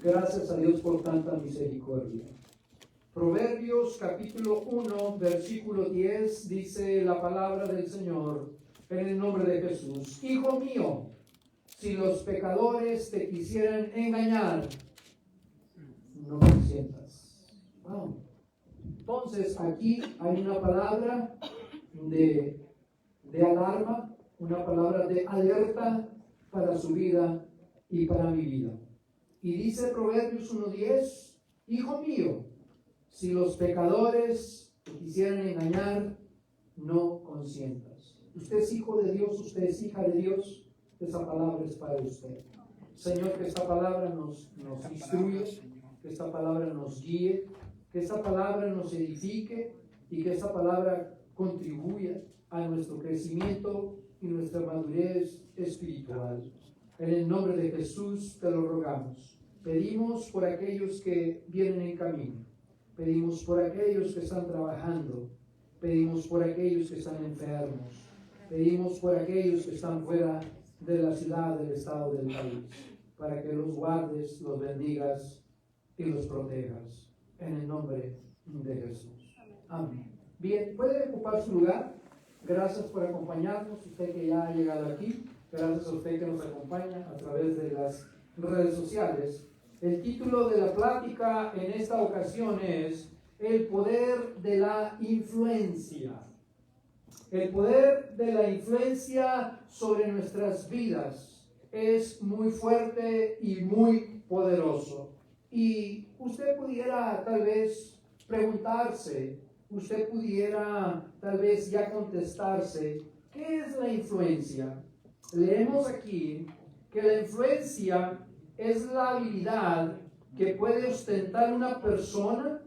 Gracias a Dios por tanta misericordia. Proverbios capítulo 1, versículo 10 dice la palabra del Señor en el nombre de Jesús. Hijo mío, si los pecadores te quisieran engañar, no consientas. Wow. Entonces aquí hay una palabra de alarma, una palabra de alerta para su vida y para mi vida. Y dice Proverbios 1:10, hijo mío, si los pecadores te quisieran engañar, no consientas. Usted es hijo de Dios, usted es hija de Dios, esa palabra es para usted. Señor, que esta palabra nos instruya, que esta palabra nos guíe, que esta palabra nos edifique y que esta palabra contribuya a nuestro crecimiento y nuestra madurez espiritual. En el nombre de Jesús te lo rogamos. Pedimos por aquellos que vienen en camino. Pedimos por aquellos que están trabajando. Pedimos por aquellos que están enfermos. Pedimos por aquellos que están fuera de la ciudad, del estado, del país. Para que los guardes, los bendigas y los protejas. En el nombre de Jesús. Amén. Bien, puede ocupar su lugar. Gracias por acompañarnos. Usted que ya ha llegado aquí. Gracias a usted que nos acompaña a través de las redes sociales. El título de la plática en esta ocasión es El poder de la influencia. El poder de la influencia sobre nuestras vidas es muy fuerte y muy poderoso. Y usted pudiera tal vez preguntarse, usted pudiera tal vez ya contestarse, ¿qué es la influencia? Leemos aquí que la influencia es la habilidad que puede ostentar una persona,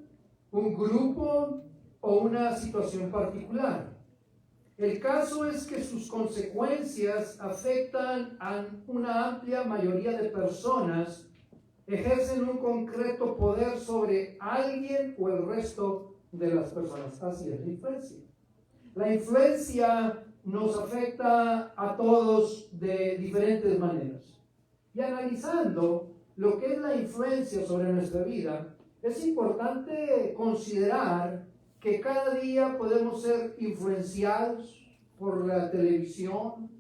un grupo o una situación particular. El caso es que sus consecuencias afectan a una amplia mayoría de personas, ejercen un concreto poder sobre alguien o el resto de las personas. Así es la influencia. La influencia nos afecta a todos de diferentes maneras. Y analizando lo que es la influencia sobre nuestra vida, es importante considerar que cada día podemos ser influenciados por la televisión,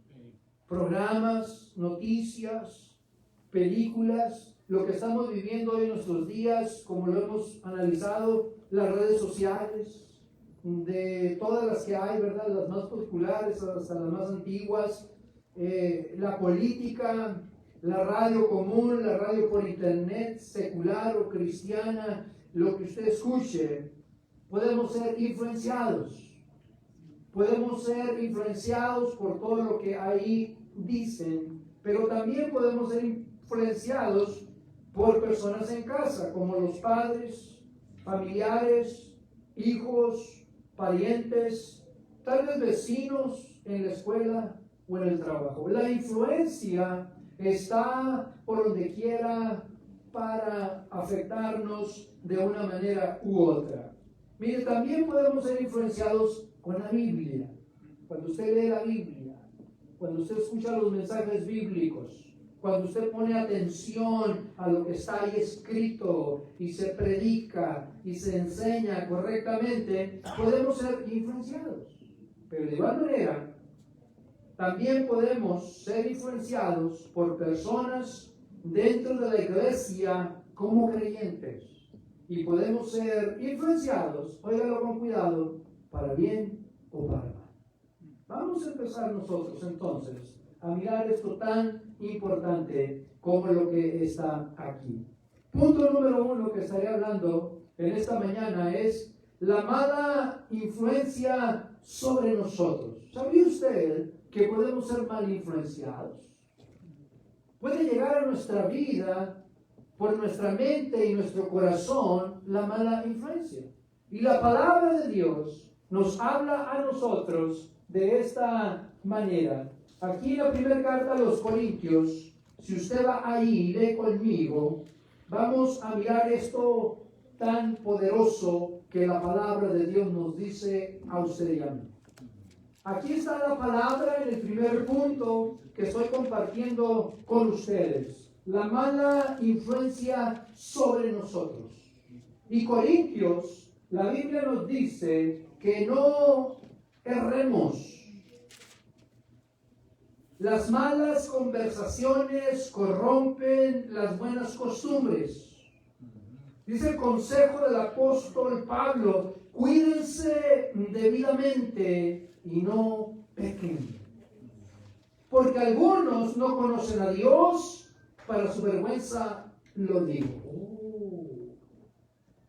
programas, noticias, películas, lo que estamos viviendo hoy en nuestros días, como lo hemos analizado, las redes sociales, de todas las que hay, ¿verdad? Las más populares hasta las más antiguas, la política, la radio común, la radio por internet, secular o cristiana, lo que usted escuche, podemos ser influenciados. Podemos ser influenciados por todo lo que ahí dicen, pero también podemos ser influenciados por personas en casa, como los padres, familiares, hijos, parientes, tal vez vecinos en la escuela o en el trabajo. La influencia está por donde quiera para afectarnos de una manera u otra. Mire, también podemos ser influenciados con la Biblia. Cuando usted lee la Biblia, cuando usted escucha los mensajes bíblicos, cuando usted pone atención a lo que está ahí escrito y se predica y se enseña correctamente, podemos ser influenciados. Pero de igual manera, también podemos ser influenciados por personas dentro de la iglesia como creyentes. Y podemos ser influenciados, óigalo con cuidado, para bien o para mal. Vamos a empezar nosotros entonces a mirar esto tan importante como lo que está aquí. Punto número 1 que estaré hablando en esta mañana es la mala influencia sobre nosotros. ¿Sabía usted que podemos ser mal influenciados? Puede llegar a nuestra vida, por nuestra mente y nuestro corazón, la mala influencia. Y la palabra de Dios nos habla a nosotros de esta manera. Aquí en la primera carta a los Corintios, si usted va ahí y lee conmigo, vamos a mirar esto tan poderoso que la palabra de Dios nos dice a usted y a mí. Aquí está la palabra en el primer punto que estoy compartiendo con ustedes. la mala influencia sobre nosotros. Y Corintios, la Biblia nos dice que no erremos. Las malas conversaciones corrompen las buenas costumbres. Dice el consejo del apóstol Pablo, cuídense debidamente y no pequen. Porque algunos no conocen a Dios, para su vergüenza lo digo.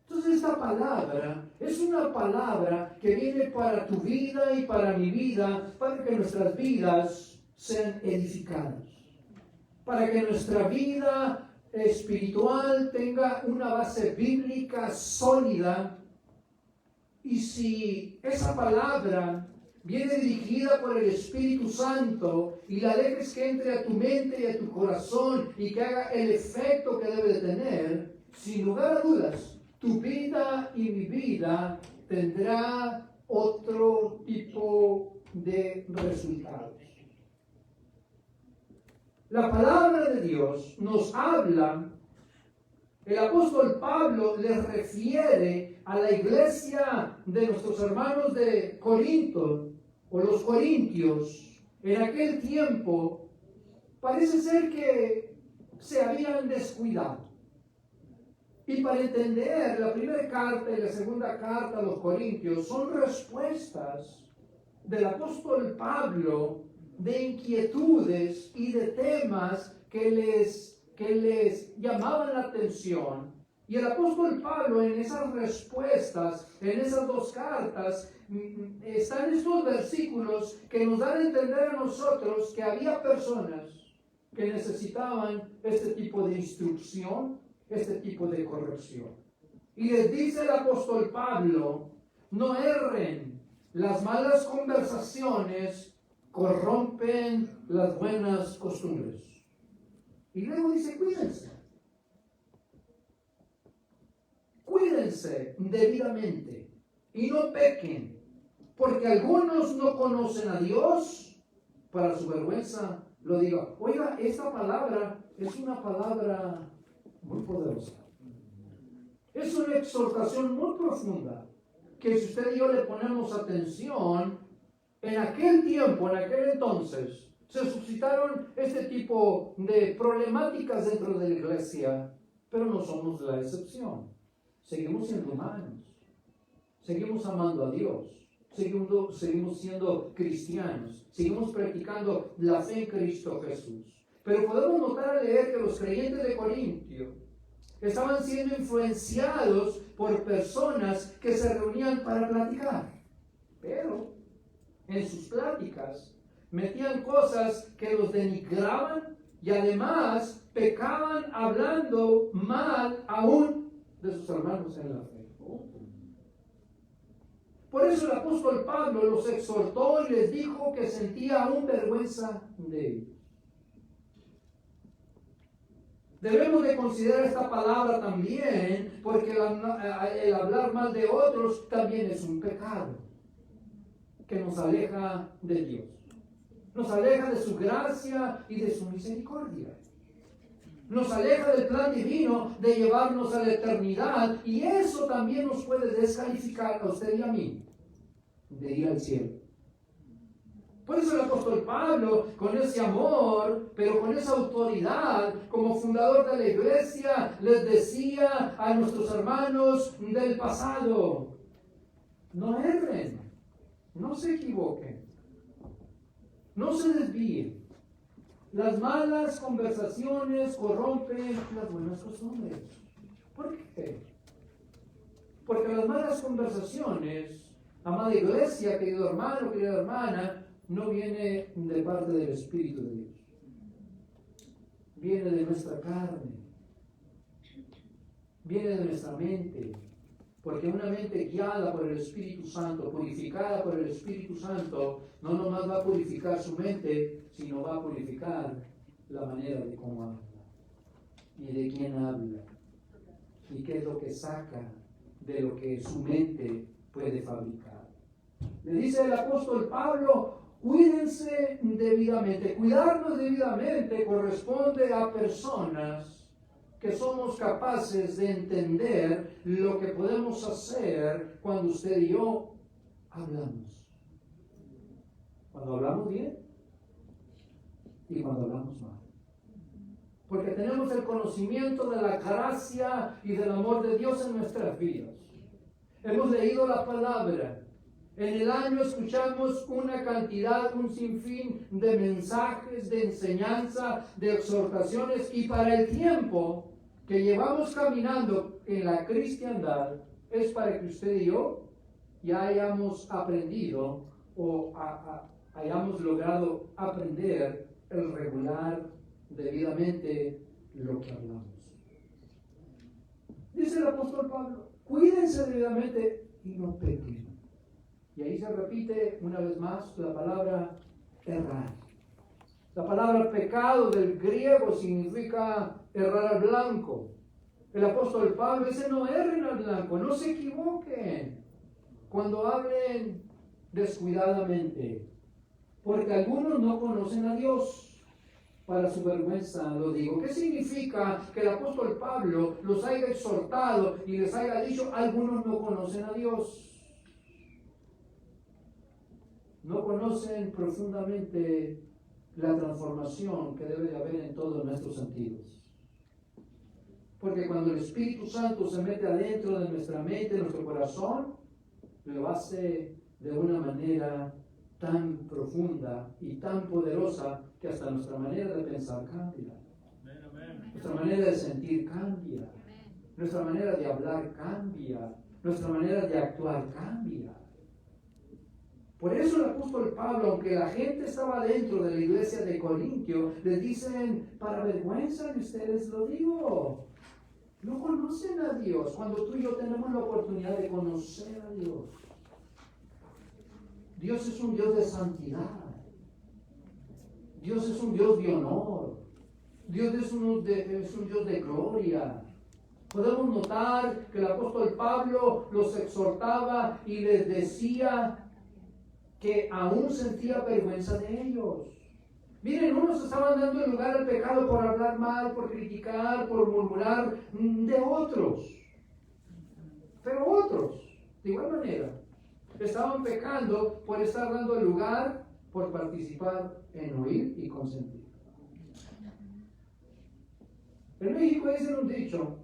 Entonces esta palabra es una palabra que viene para tu vida y para mi vida, para que nuestras vidas sean edificadas, para que nuestra vida espiritual tenga una base bíblica sólida. Y si esa palabra viene dirigida por el Espíritu Santo y la dejes que entre a tu mente y a tu corazón y que haga el efecto que debe de tener, sin lugar a dudas, tu vida y mi vida tendrá otro tipo de resultados. La palabra de Dios nos habla, el apóstol Pablo le refiere a la iglesia de nuestros hermanos de Corinto, o los corintios, en aquel tiempo, parece ser que se habían descuidado. Y para entender la primera carta y la segunda carta a los corintios son respuestas del apóstol Pablo de inquietudes y de temas que les llamaban la atención. Y el apóstol Pablo en esas respuestas, en esas dos cartas, están estos versículos que nos dan a entender a nosotros que había personas que necesitaban este tipo de instrucción, este tipo de corrección. Y les dice el apóstol Pablo, no erren, las malas conversaciones corrompen las buenas costumbres. Y luego dice, cuídense debidamente y no pequen, porque algunos no conocen a Dios, para su vergüenza lo digo. Oiga, esta palabra es una palabra muy poderosa. Es una exhortación muy profunda, que si usted y yo le ponemos atención, en aquel tiempo, en aquel entonces, se suscitaron este tipo de problemáticas dentro de la iglesia, pero no somos la excepción. Seguimos siendo humanos, seguimos amando a Dios, seguimos siendo cristianos, seguimos practicando la fe en Cristo Jesús. Pero podemos notar al leer que los creyentes de Corintio estaban siendo influenciados por personas que se reunían para platicar, pero en sus pláticas metían cosas que los denigraban y además pecaban hablando mal aún de sus hermanos en la fe. Por eso el apóstol Pablo los exhortó y les dijo que sentía aún vergüenza de ellos. Debemos de considerar esta palabra también, porque el hablar mal de otros también es un pecado que nos aleja de Dios. Nos aleja de su gracia y de su misericordia. Nos aleja del plan divino de llevarnos a la eternidad, y eso también nos puede descalificar a usted y a mí de ir al cielo. Por eso el apóstol Pablo, con ese amor, pero con esa autoridad, como fundador de la iglesia, les decía a nuestros hermanos del pasado, no erren, no se equivoquen, no se desvíen. Las malas conversaciones corrompen las buenas costumbres. ¿Por qué? Porque las malas conversaciones, amada iglesia, querido hermano, querida hermana, no viene de parte del Espíritu de Dios. Viene de nuestra carne. Viene de nuestra mente. Porque una mente guiada por el Espíritu Santo, purificada por el Espíritu Santo, no nomás va a purificar su mente, sino va a purificar la manera de cómo habla. Y de quién habla. Y qué es lo que saca de lo que su mente puede fabricar. Le dice el apóstol Pablo, Cuídense debidamente. Cuidarnos debidamente corresponde a personas que somos capaces de entender lo que podemos hacer cuando usted y yo hablamos. Cuando hablamos bien y cuando hablamos mal. Porque tenemos el conocimiento de la gracia y del amor de Dios en nuestras vidas. Hemos leído la palabra. En el año escuchamos una cantidad, un sinfín de mensajes, de enseñanza, de exhortaciones, y para el tiempo que llevamos caminando en la cristiandad es para que usted y yo ya hayamos aprendido o hayamos logrado aprender el regular debidamente lo que hablamos. Dice el apóstol Pablo, cuídense debidamente y no pequen. Y ahí se repite una vez más la palabra errar. La palabra pecado del griego significa errar al blanco. El apóstol Pablo dice, no erren al blanco, no se equivoquen cuando hablen descuidadamente, porque algunos no conocen a Dios. Para su vergüenza lo digo. ¿Qué significa que el apóstol Pablo los haya exhortado y les haya dicho, algunos no conocen a Dios? No conocen profundamente la transformación que debe de haber en todos nuestros sentidos. Porque cuando el Espíritu Santo se mete adentro de nuestra mente, nuestro corazón, lo hace de una manera tan profunda y tan poderosa que hasta nuestra manera de pensar cambia. Nuestra manera de sentir cambia. Nuestra manera de hablar cambia. Nuestra manera de actuar cambia. Por eso el apóstol Pablo, aunque la gente estaba dentro de la iglesia de Corintio, les dicen, para vergüenza de ustedes lo digo. No conocen a Dios cuando tú y yo tenemos la oportunidad de conocer a Dios. Dios es un Dios de santidad. Dios es un Dios de honor. Dios es un Dios de gloria. Podemos notar que el apóstol Pablo los exhortaba y les decía que aún sentía vergüenza de ellos. Miren, unos estaban dando lugar al pecado por hablar mal, por criticar, por murmurar de otros. Pero otros, de igual manera, estaban pecando por estar dando lugar, por participar en oír y consentir. En México dicen un dicho,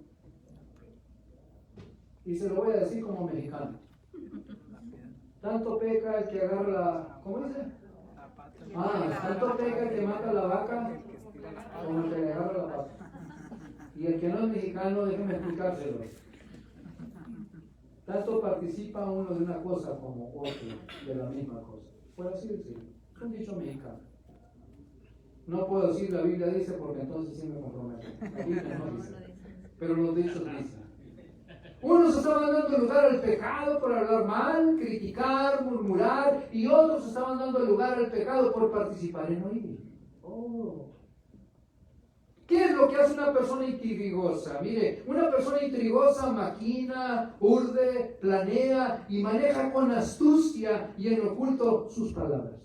y se lo voy a decir como mexicano. Tanto peca el que agarra la... ¿Cómo dice? Tanto peca el que mata la vaca como el que le agarra la pata. Y el que no es mexicano, déjeme explicárselo. Tanto participa uno de una cosa como otro de la misma cosa. Por así decirlo. Es un dicho mexicano. No puedo decir la Biblia dice porque entonces sí me comprometo. La Biblia no dice. Pero los dichos dicen. Unos estaban dando lugar al pecado por hablar mal, criticar, murmurar, y otros estaban dando lugar al pecado por participar en oír. ¿Qué es lo que hace una persona intrigosa? Mire, una persona intrigosa maquina, urde, planea y maneja con astucia y en oculto sus palabras.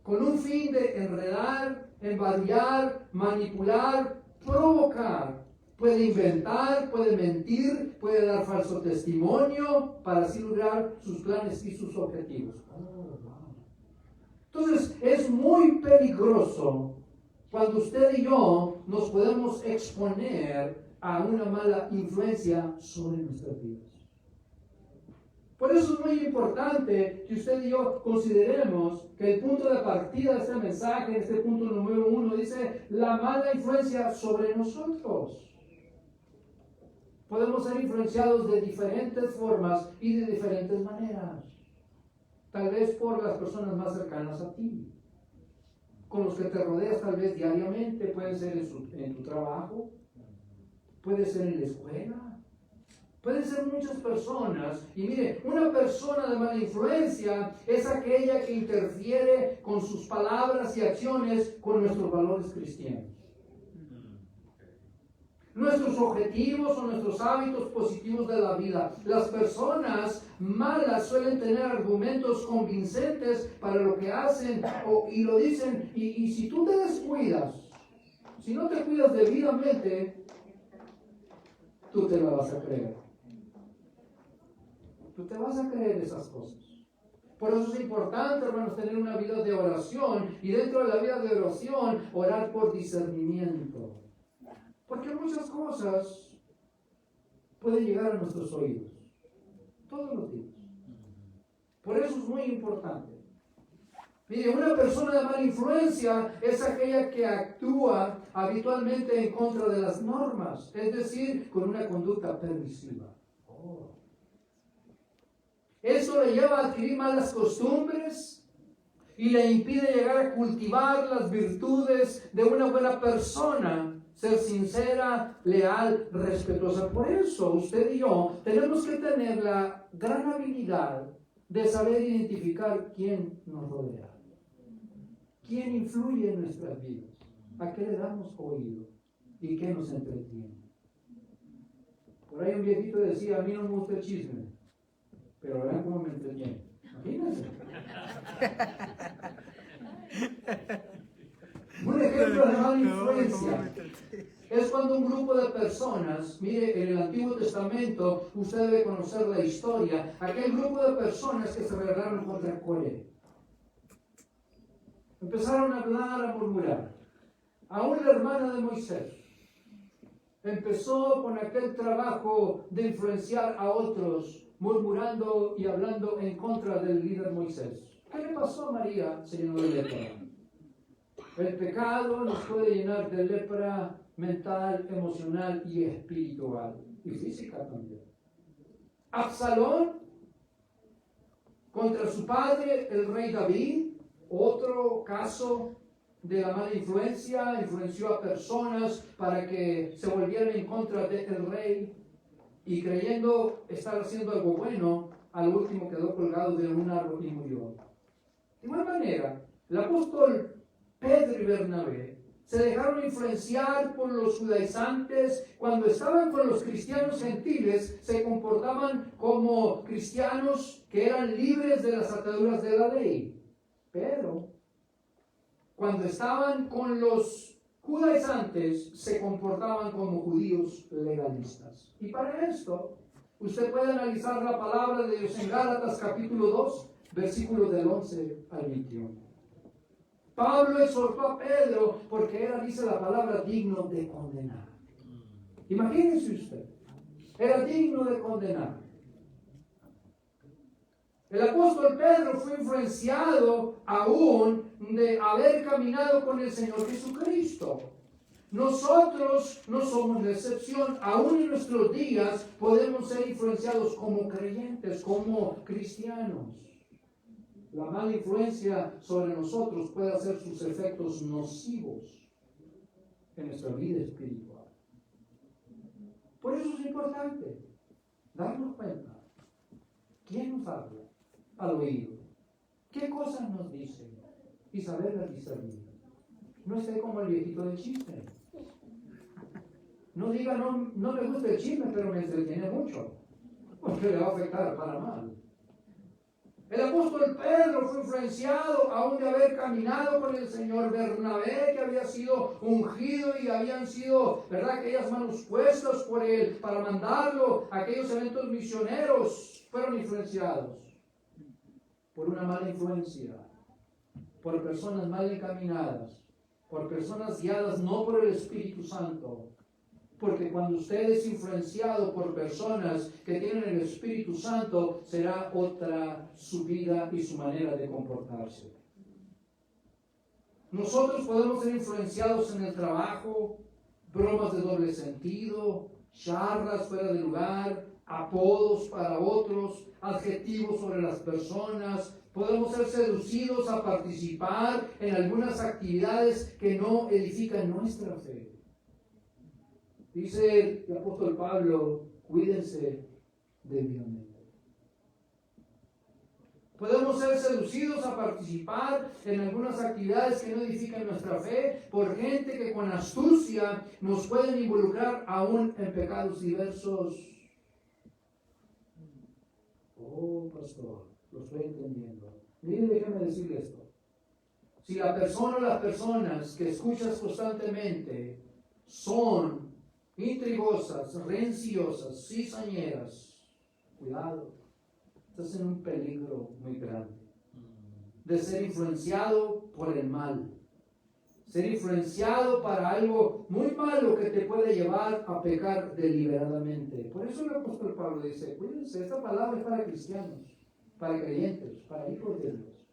Con un fin de enredar, embarullar, manipular, provocar. Puede inventar, puede mentir, puede dar falso testimonio para así lograr sus planes y sus objetivos. Entonces, es muy peligroso cuando usted y yo nos podemos exponer a una mala influencia sobre nuestras vidas. Por eso es muy importante que usted y yo consideremos que el punto de partida de este mensaje, este punto número 1, dice la mala influencia sobre nosotros. Podemos ser influenciados de diferentes formas y de diferentes maneras. Tal vez por las personas más cercanas a ti, con los que te rodeas tal vez diariamente, puede ser en tu trabajo, puede ser en la escuela, pueden ser muchas personas. Y mire, una persona de mala influencia es aquella que interfiere con sus palabras y acciones con nuestros valores cristianos. Nuestros objetivos o nuestros hábitos positivos de la vida. Las personas malas suelen tener argumentos convincentes para lo que hacen y lo dicen. Y si tú te descuidas, si no te cuidas debidamente, tú te la vas a creer. Tú te vas a creer esas cosas. Por eso es importante, hermanos, tener una vida de oración y dentro de la vida de oración orar por discernimiento. Porque muchas cosas pueden llegar a nuestros oídos todos los días. Por eso es muy importante. Mire, una persona de mala influencia es aquella que actúa habitualmente en contra de las normas, es decir, con una conducta permisiva. Eso le lleva a adquirir malas costumbres y le impide llegar a cultivar las virtudes de una buena persona, ser sincera, leal, respetuosa. Por eso usted y yo tenemos que tener la gran habilidad de saber identificar quién nos rodea, quién influye en nuestras vidas, a qué le damos oído y qué nos entretiene. Por ahí un viejito decía, a mí no me gusta el chisme, pero vean cómo me entretiene. Imagínense. Un ejemplo de mala influencia es cuando un grupo de personas, mire, en el Antiguo Testamento, usted debe conocer la historia, aquel grupo de personas que se rebelaron contra Coré. Empezaron a hablar, a murmurar. Aún la hermana de Moisés empezó con aquel trabajo de influenciar a otros, murmurando y hablando en contra del líder Moisés. ¿Qué le pasó a María? Se llenó de lepra. El pecado nos puede llenar de lepra mental, emocional y espiritual. Y física también. Absalón contra su padre, el rey David, otro caso de la mala influencia, influenció a personas para que se volvieran en contra del rey y creyendo estar haciendo algo bueno, al último quedó colgado de un árbol y murió. De igual manera, el apóstol Pedro y Bernabé se dejaron influenciar por los judaizantes. Cuando estaban con los cristianos gentiles, se comportaban como cristianos que eran libres de las ataduras de la ley. Pero cuando estaban con los judaizantes, se comportaban como judíos legalistas. Y para esto, usted puede analizar la palabra de Dios en Gálatas capítulo 2, versículos del 11 al 21. Pablo exhortó a Pedro porque era, dice la palabra, digno de condenar. Imagínese usted, era digno de condenar. El apóstol Pedro fue influenciado aún de haber caminado con el Señor Jesucristo. Nosotros no somos la excepción. Aún en nuestros días podemos ser influenciados como creyentes, como cristianos. La mala influencia sobre nosotros puede hacer sus efectos nocivos en nuestra vida espiritual. Por eso es importante darnos cuenta quién nos habla al oído, qué cosas nos dicen y saberlas discernir. No esté como el viejito del chisme. No diga, no me gusta el chisme, pero me entretiene mucho, porque le va a afectar para mal. El apóstol Pedro fue influenciado aún de haber caminado con el Señor. Bernabé, que había sido ungido y habían sido, ¿verdad?, aquellas manos puestas por él para mandarlo a aquellos eventos misioneros, fueron influenciados por una mala influencia, por personas mal encaminadas, por personas guiadas no por el Espíritu Santo. Porque cuando usted es influenciado por personas que tienen el Espíritu Santo, será otra su vida y su manera de comportarse. Nosotros podemos ser influenciados en el trabajo, bromas de doble sentido, charlas fuera de lugar, apodos para otros, adjetivos sobre las personas. Podemos ser seducidos a participar en algunas actividades que no edifican nuestra fe. Dice el apóstol Pablo, cuídense debidamente. Podemos ser seducidos a participar en algunas actividades que no edifican nuestra fe por gente que con astucia nos pueden involucrar aún en pecados diversos. Oh, pastor, lo estoy entendiendo. Mire, déjame decirle esto. Si la persona o las personas que escuchas constantemente son intrigosas, renciosas, cizañeras, cuidado, estás en un peligro muy grande de ser influenciado por el mal, ser influenciado para algo muy malo que te puede llevar a pecar deliberadamente. Por eso el apóstol Pablo dice, cuídense, esta palabra es para cristianos, para creyentes, para hijos de Dios.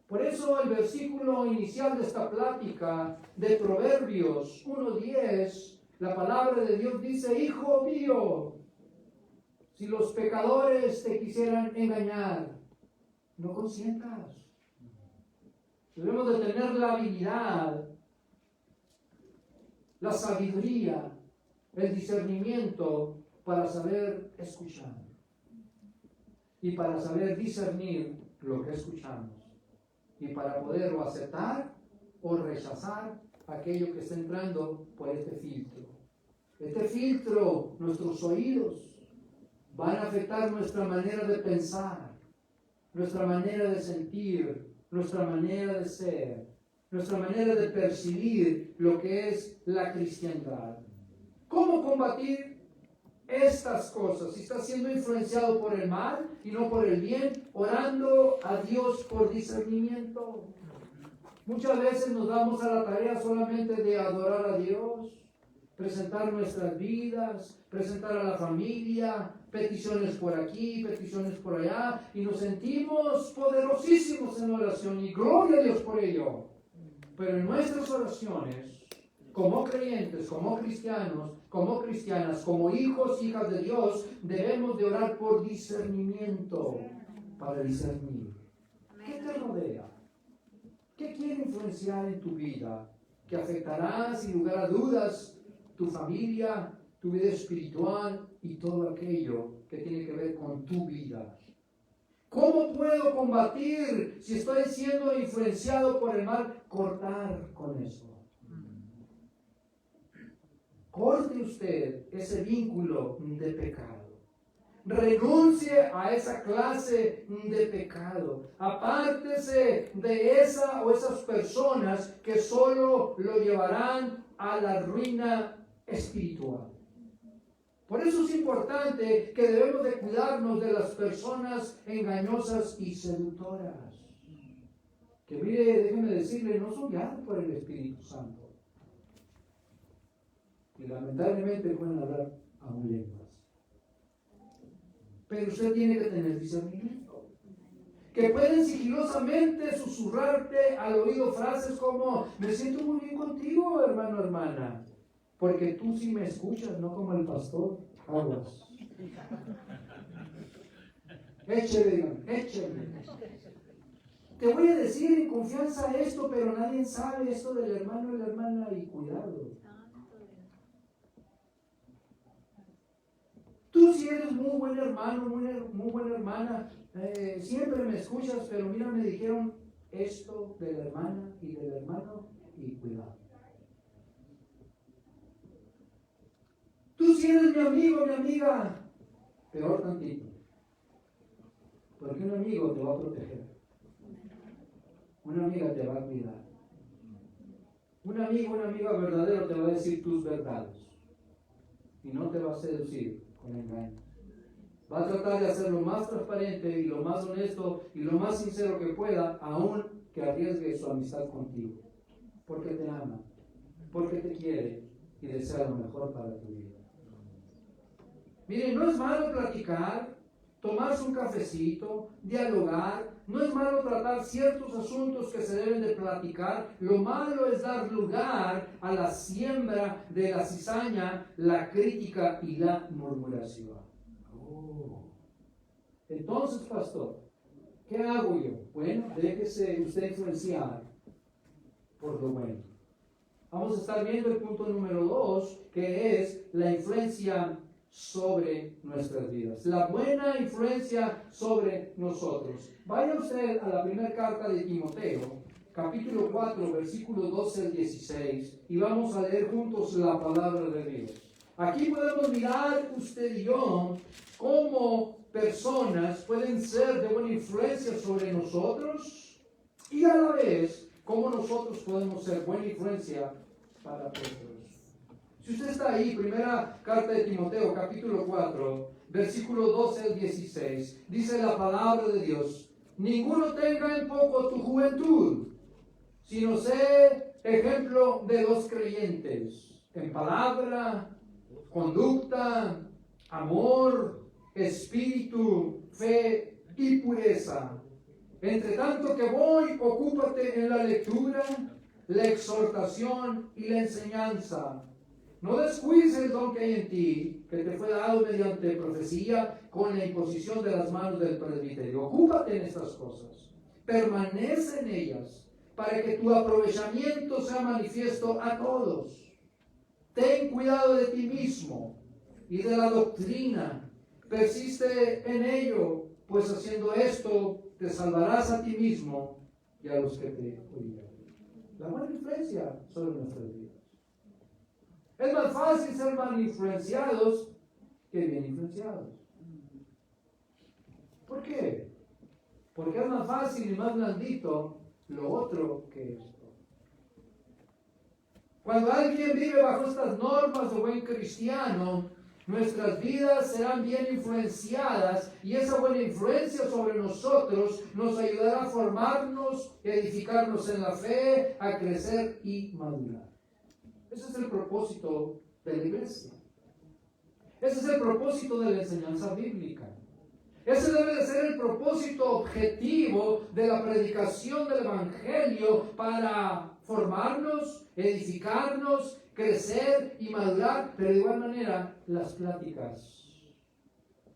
Por eso el versículo inicial de esta plática de Proverbios 1:10, la palabra de Dios dice, hijo mío, si los pecadores te quisieran engañar, no consientas. Debemos de tener la habilidad, la sabiduría, el discernimiento para saber escuchar y para saber discernir lo que escuchamos y para poderlo aceptar o rechazar aquello que está entrando por este filtro. Este filtro, nuestros oídos, van a afectar nuestra manera de pensar, nuestra manera de sentir, nuestra manera de ser, nuestra manera de percibir lo que es la cristiandad. ¿Cómo combatir estas cosas? Si estás siendo influenciado por el mal y no por el bien, orando a Dios por discernimiento. Muchas veces nos damos a la tarea solamente de adorar a Dios, presentar nuestras vidas, presentar a la familia, peticiones por aquí, peticiones por allá, y nos sentimos poderosísimos en oración y gloria a Dios por ello. Pero en nuestras oraciones, como creyentes, como cristianos, como cristianas, como hijos, hijas de Dios, debemos de orar por discernimiento, para discernir. ¿Qué te rodea? ¿Qué quiere influenciar en tu vida? Que afectará, sin lugar a dudas, tu familia, tu vida espiritual y todo aquello que tiene que ver con tu vida. ¿Cómo puedo combatir si estoy siendo influenciado por el mal? Cortar con eso. Corte usted ese vínculo de pecado. Renuncie a esa clase de pecado. Apártese de esa o esas personas que solo lo llevarán a la ruina espiritual. Por eso es importante que debemos de cuidarnos de las personas engañosas y seductoras. Que mire, déjeme decirle, no son guiados por el Espíritu Santo. Y lamentablemente pueden hablar aún lenguas. Pero usted tiene que tener discernimiento. Que pueden sigilosamente susurrarte al oído frases como, me siento muy bien contigo, hermano, hermana. Porque tú sí me escuchas, no como el pastor. Aguas. Échele, digan, échele. Te voy a decir en confianza esto, pero nadie sabe esto del hermano y la hermana, y cuidado. Tú sí eres muy buen hermano, muy buena hermana, siempre me escuchas, pero mira, me dijeron esto de la hermana y del hermano, y cuidado. Tú sí eres mi amigo, mi amiga, peor tantito, porque un amigo te va a proteger, una amiga te va a cuidar, un amigo, una amiga verdadero te va a decir tus verdades y no te va a seducir con engaño. Va a tratar de hacer lo más transparente y lo más honesto y lo más sincero que pueda, aun que arriesgue su amistad contigo, porque te ama, porque te quiere y desea lo mejor para tu vida. Miren, no es malo platicar, tomarse un cafecito, dialogar, no es malo tratar ciertos asuntos que se deben de platicar, lo malo es dar lugar a la siembra de la cizaña, la crítica y la murmuración. Entonces, pastor, ¿qué hago yo? Bueno, déjese usted influenciar por lo bueno. Vamos a estar viendo el punto número 2, que es la influencia sobre nuestras vidas. La buena influencia sobre nosotros. Vaya usted a la primera carta de Timoteo, capítulo 4, versículos 12 al 16, y vamos a leer juntos la palabra de Dios. Aquí podemos mirar usted y yo cómo personas pueden ser de buena influencia sobre nosotros y a la vez cómo nosotros podemos ser buena influencia para otros. Si usted está ahí, primera carta de Timoteo, capítulo 4, versículo 12 al 16, dice la palabra de Dios: ninguno tenga en poco tu juventud, sino sé ejemplo de los creyentes, en palabra, conducta, amor, espíritu, fe y pureza. Entre tanto que voy, ocúpate en la lectura, la exhortación y la enseñanza. No descuides el don que hay en ti, que te fue dado mediante profecía con la imposición de las manos del presbiterio. Ocúpate en estas cosas, permanece en ellas, para que tu aprovechamiento sea manifiesto a todos. Ten cuidado de ti mismo y de la doctrina. Persiste en ello, pues haciendo esto te salvarás a ti mismo y a los que te oirán. La buena influencia sobre nuestras vidas. Es más fácil ser mal influenciados que bien influenciados. ¿Por qué? Porque es más fácil y más blandito lo otro que esto. Cuando alguien vive bajo estas normas de buen cristiano, nuestras vidas serán bien influenciadas y esa buena influencia sobre nosotros nos ayudará a formarnos, edificarnos en la fe, a crecer y madurar. Ese es el propósito de la iglesia. Ese es el propósito de la enseñanza bíblica. Ese debe de ser el propósito objetivo de la predicación del Evangelio para formarnos, edificarnos, crecer y madurar, pero de igual manera las pláticas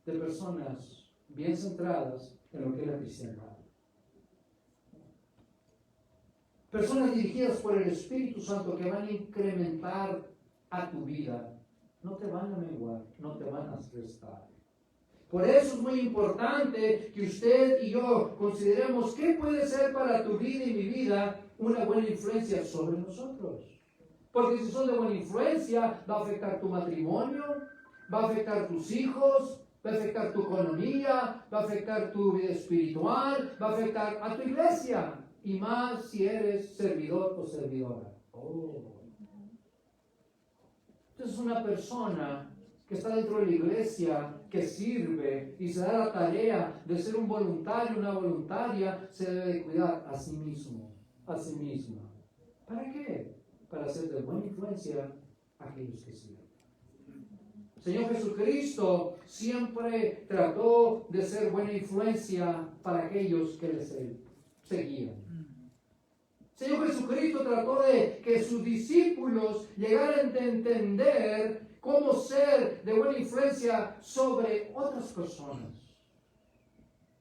de personas bien centradas en lo que es la cristiandad. Personas dirigidas por el Espíritu Santo que van a incrementar a tu vida. No te van a menguar, no te van a restar. Por eso es muy importante que usted y yo consideremos qué puede ser para tu vida y mi vida una buena influencia sobre nosotros. Porque si son de buena influencia, va a afectar tu matrimonio, va a afectar tus hijos, va a afectar tu economía, va a afectar tu vida espiritual, va a afectar a tu iglesia. Y más si eres servidor o servidora. Entonces una persona que está dentro de la iglesia, que sirve y se da la tarea de ser un voluntario, una voluntaria, se debe de cuidar a sí mismo, a sí misma. ¿Para qué? Para ser de buena influencia a aquellos que sirven. Señor Jesucristo siempre trató de ser buena influencia para aquellos que le seguían. Señor Jesucristo trató de que sus discípulos llegaran a entender cómo ser de buena influencia sobre otras personas.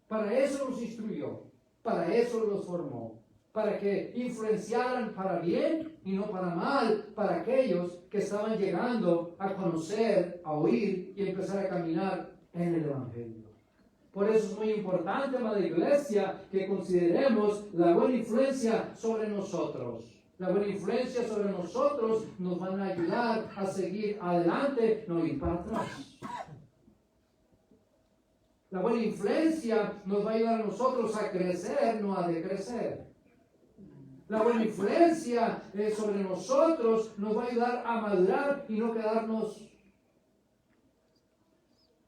Para eso los instruyó, para eso los formó, para que influenciaran para bien y no para mal, para aquellos que estaban llegando a conocer, a oír y empezar a caminar en el Evangelio. Por eso es muy importante, amada iglesia, que consideremos la buena influencia sobre nosotros. La buena influencia sobre nosotros nos van a ayudar a seguir adelante, no ir para atrás. La buena influencia nos va a ayudar a nosotros a crecer, no a decrecer. La buena influencia sobre nosotros nos va a ayudar a madurar y no quedarnos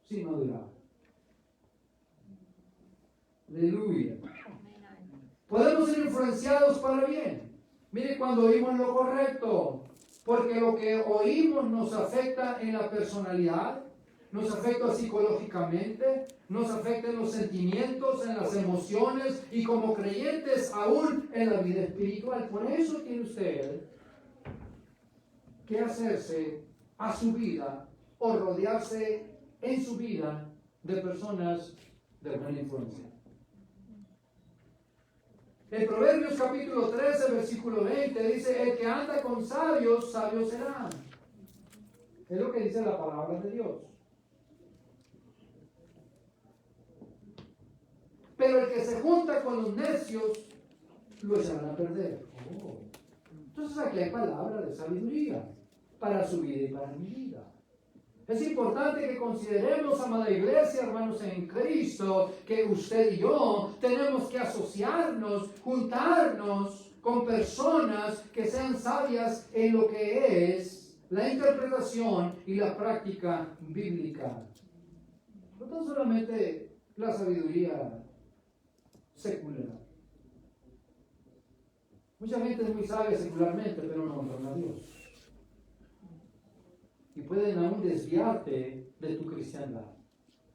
sin madurar. Aleluya. Podemos ser influenciados para bien. Mire, cuando oímos lo correcto, porque lo que oímos nos afecta en la personalidad, nos afecta psicológicamente, nos afecta en los sentimientos, en las emociones y como creyentes aún en la vida espiritual. Por eso tiene usted que hacerse a su vida o rodearse en su vida de personas de buena influencia. En Proverbios capítulo 13, versículo 20 dice: el que anda con sabios, sabio será. Es lo que dice la palabra de Dios. Pero el que se junta con los necios, lo echarán a perder. Entonces aquí hay palabra de sabiduría para su vida y para mi vida. Es importante que consideremos, amada iglesia, hermanos en Cristo, que usted y yo tenemos que asociarnos, juntarnos con personas que sean sabias en lo que es la interpretación y la práctica bíblica. No tan solamente la sabiduría secular. Mucha gente es muy sabia secularmente, pero no honra a Dios. Y pueden aún desviarte de tu cristiandad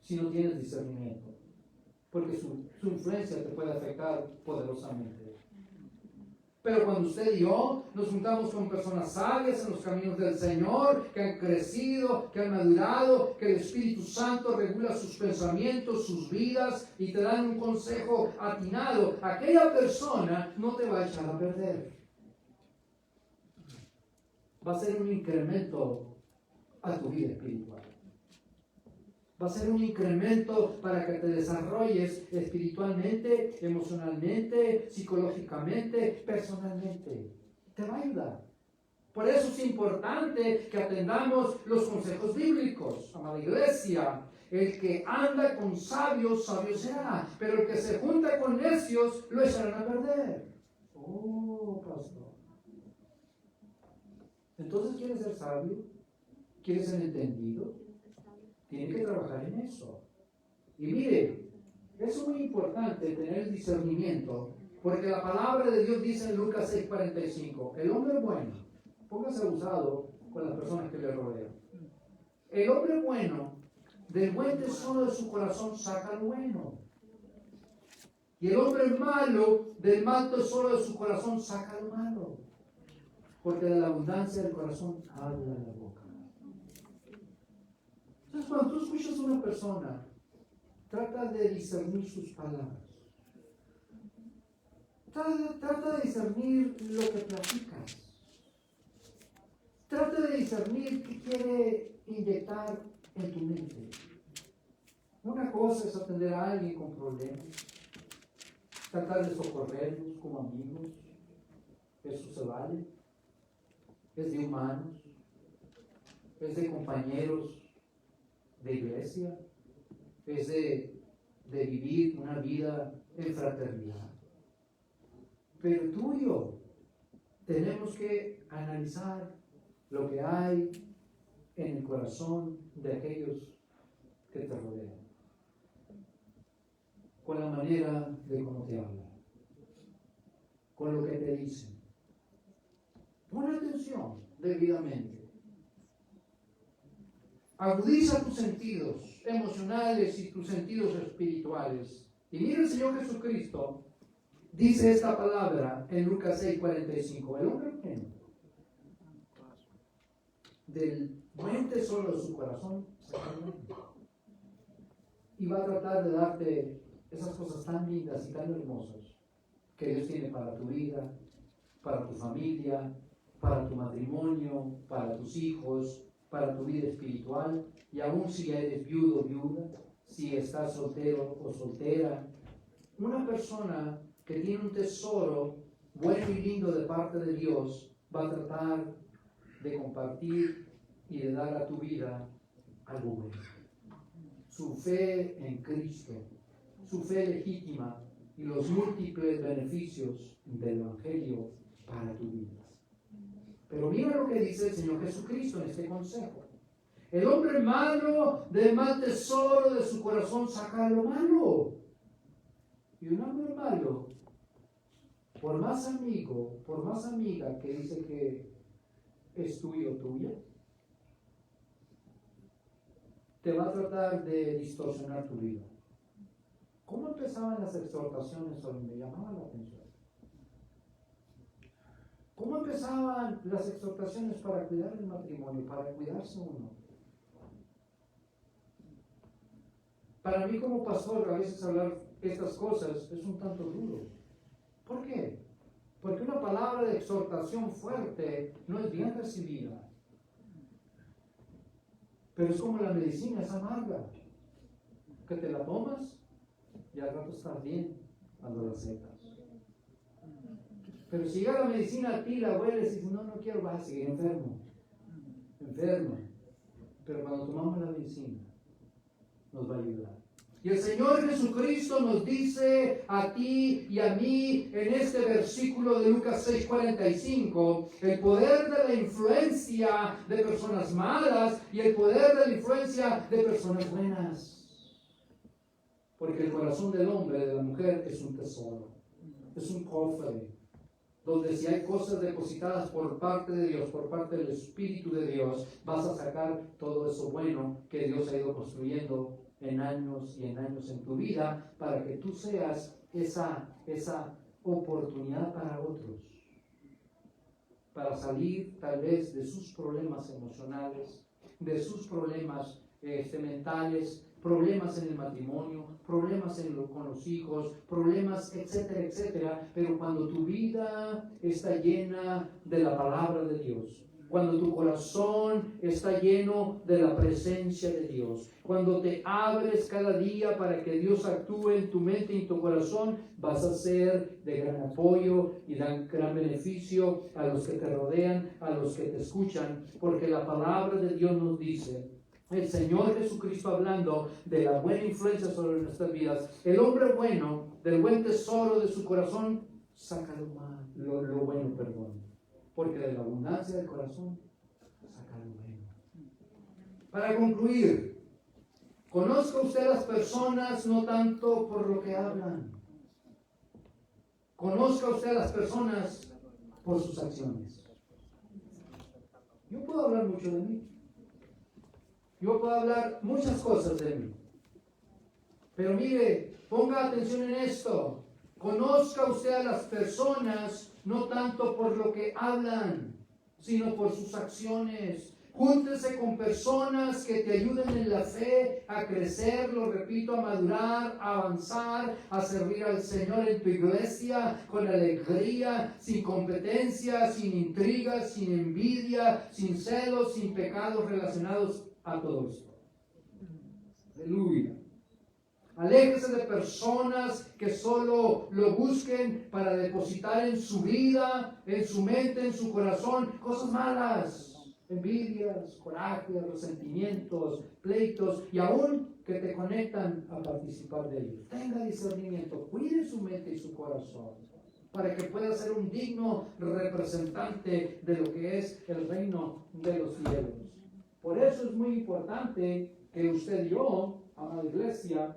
si no tienes discernimiento, porque su influencia te puede afectar poderosamente. Pero cuando usted y yo nos juntamos con personas sabias en los caminos del Señor, que han crecido, que han madurado, que el Espíritu Santo regula sus pensamientos, sus vidas y te dan un consejo atinado, aquella persona no te va a echar a perder. Va a ser un incremento a tu vida espiritual. Va a ser un incremento para que te desarrolles espiritualmente, emocionalmente, psicológicamente, personalmente. Te va a ayudar. Por eso es importante que atendamos los consejos bíblicos, amada iglesia. El que anda con sabios, sabio será. Pero el que se junta con necios, lo echarán a perder. Oh, pastor. Entonces, ¿quieres ser sabio? ¿Quieres ser entendido? Tiene que trabajar en eso. Y mire, es muy importante tener discernimiento, porque la palabra de Dios dice en Lucas 6:45, el hombre bueno, póngase abusado con las personas que le rodean. El hombre bueno, del buen tesoro de su corazón saca lo bueno. Y el hombre malo, del mal tesoro de su corazón saca lo malo. Porque de la abundancia del corazón habla la boca. Entonces, cuando tú escuchas a una persona, trata de discernir sus palabras. Trata de discernir lo que platicas. Trata de discernir qué quiere inyectar en tu mente. Una cosa es atender a alguien con problemas, tratar de socorrerlos como amigos. Eso se vale. Es de humanos, es de compañeros de iglesia, es de vivir una vida en fraternidad. Pero tú y yo tenemos que analizar lo que hay en el corazón de aquellos que te rodean, con la manera de cómo te hablan, con lo que te dicen. Pon atención debidamente. Agudiza tus sentidos emocionales y tus sentidos espirituales. Y mira, el Señor Jesucristo dice esta palabra en Lucas 6:45. El hombre bueno, del buen tesoro de su corazón, y va a tratar de darte esas cosas tan lindas y tan hermosas que Dios tiene para tu vida, para tu familia, para tu matrimonio, para tus hijos, para tu vida espiritual, y aún si eres viudo o viuda, si estás soltero o soltera. Una persona que tiene un tesoro bueno y lindo de parte de Dios va a tratar de compartir y de dar a tu vida algo bueno. Su fe en Cristo, su fe legítima y los múltiples beneficios del Evangelio para tu vida. Pero mira lo que dice el Señor Jesucristo en este consejo. El hombre malo del mal tesoro de su corazón saca lo malo. Y un hombre malo, por más amigo, por más amiga que dice que es tuyo o tuya, te va a tratar de distorsionar tu vida. ¿Cómo empezaban las exhortaciones hoy? Me llamaba la atención. ¿Cómo empezaban las exhortaciones para cuidar el matrimonio, para cuidarse uno? Para mí como pastor, a veces hablar estas cosas es un tanto duro. ¿Por qué? Porque una palabra de exhortación fuerte no es bien recibida. Pero es como la medicina, es amarga. Que te la tomas y al rato estás bien cuando la secas. Pero si llega la medicina a ti, la hueles y dices, no quiero, vas a seguir enfermo. pero cuando tomamos la medicina, nos va a ayudar. Y el Señor Jesucristo nos dice a ti y a mí en este versículo de Lucas 6:45, el poder de la influencia de personas malas y el poder de la influencia de personas buenas. Porque el corazón del hombre, de la mujer, es un tesoro, es un cofre, donde si hay cosas depositadas por parte de Dios, por parte del Espíritu de Dios, vas a sacar todo eso bueno que Dios ha ido construyendo en años y en años en tu vida, para que tú seas esa oportunidad para otros, para salir tal vez de sus problemas emocionales, de sus problemas mentales, problemas en el matrimonio, problemas con los hijos, problemas, etcétera, etcétera. Pero cuando tu vida está llena de la palabra de Dios, cuando tu corazón está lleno de la presencia de Dios, cuando te abres cada día para que Dios actúe en tu mente y en tu corazón, vas a ser de gran apoyo y de gran beneficio a los que te rodean, a los que te escuchan, porque la palabra de Dios nos dice, el Señor Jesucristo hablando de la buena influencia sobre nuestras vidas, el hombre bueno, del buen tesoro de su corazón, saca lo bueno, porque de la abundancia del corazón saca lo bueno. Para concluir, conozca usted a las personas no tanto por lo que hablan, conozca usted a las personas por sus acciones. Yo puedo hablar mucho de mí, yo puedo hablar muchas cosas de mí, pero mire, ponga atención en esto. Conozca usted a las personas no tanto por lo que hablan, sino por sus acciones. Júntese con personas que te ayuden en la fe a crecer, lo repito, a madurar, a avanzar, a servir al Señor en tu iglesia con alegría, sin competencia, sin intrigas, sin envidia, sin celos, sin pecados relacionados a todo esto. Aleluya. Aléjese de personas que solo lo busquen para depositar en su vida, en su mente, en su corazón, cosas malas, envidias, corajes, resentimientos, pleitos, y aún que te conectan a participar de ellos. Tenga discernimiento, cuide su mente y su corazón, para que pueda ser un digno representante de lo que es el reino de los cielos. Por eso es muy importante que usted y yo, amada iglesia,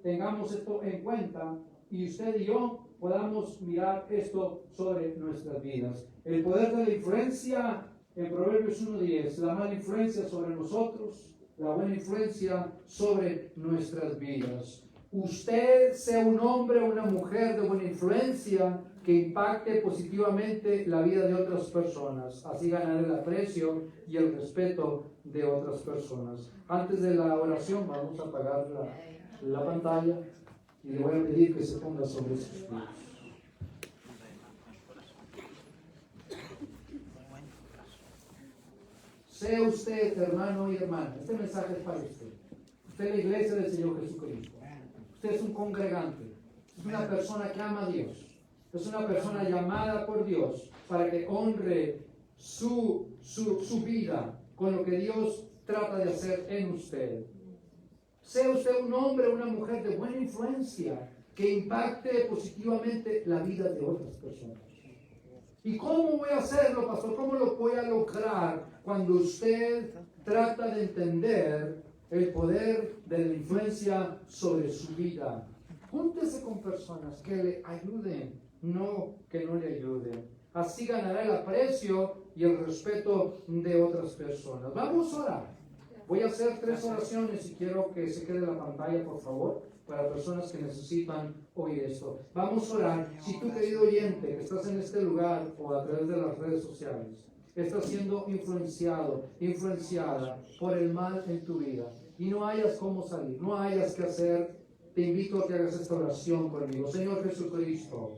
tengamos esto en cuenta y usted y yo podamos mirar esto sobre nuestras vidas. El poder de la influencia en Proverbios 1:10, la mala influencia sobre nosotros, la buena influencia sobre nuestras vidas. Usted sea un hombre o una mujer de buena influencia que impacte positivamente la vida de otras personas. Así ganará el aprecio y el respeto de otras personas. Antes de la oración vamos a apagar la pantalla y le voy a pedir que se ponga sobre sus pies. Sea usted, hermano y hermana, este mensaje es para usted. Usted es la iglesia del Señor Jesucristo. Usted es un congregante, es una persona que ama a Dios, es una persona llamada por Dios para que honre su vida con lo que Dios trata de hacer en usted. Sea usted un hombre o una mujer de buena influencia que impacte positivamente la vida de otras personas. ¿Y cómo voy a hacerlo, pastor? ¿Cómo lo voy a lograr cuando usted trata de entender el poder de la influencia sobre su vida? Júntese con personas que le ayuden, no que no le ayuden. Así ganará el aprecio y el respeto de otras personas. Vamos a orar. Voy a hacer 3 oraciones y quiero que se quede la pantalla, por favor, para personas que necesitan oír esto. Vamos a orar. Si tú, querido oyente, que estás en este lugar o a través de las redes sociales, estás siendo influenciada por el mal en tu vida y no hayas cómo salir, no hayas qué hacer, te invito a que hagas esta oración conmigo. Señor Jesucristo,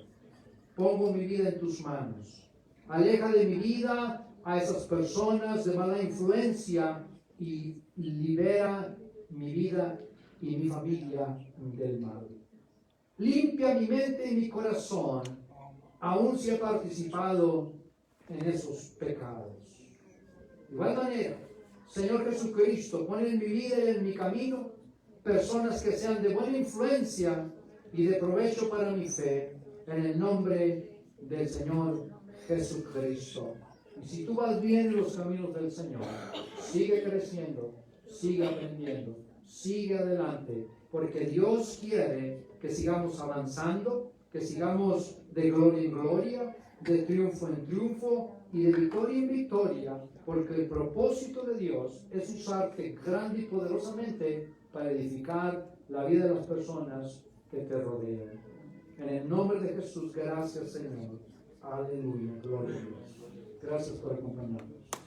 pongo mi vida en tus manos. Aleja de mi vida a esas personas de mala influencia y libera mi vida y mi familia del mal. Limpia mi mente y mi corazón, aun si he participado en esos pecados. De igual manera, Señor Jesucristo, pon en mi vida y en mi camino personas que sean de buena influencia y de provecho para mi fe, en el nombre del Señor Jesucristo. Y si tú vas bien en los caminos del Señor, sigue creciendo, sigue aprendiendo, sigue adelante, porque Dios quiere que sigamos avanzando, que sigamos de gloria en gloria, de triunfo en triunfo y de victoria en victoria, porque el propósito de Dios es usarte grande y poderosamente para edificar la vida de las personas que te rodean. En el nombre de Jesús, gracias Señor. Aleluya, gloria a Dios. Gracias por acompañarnos.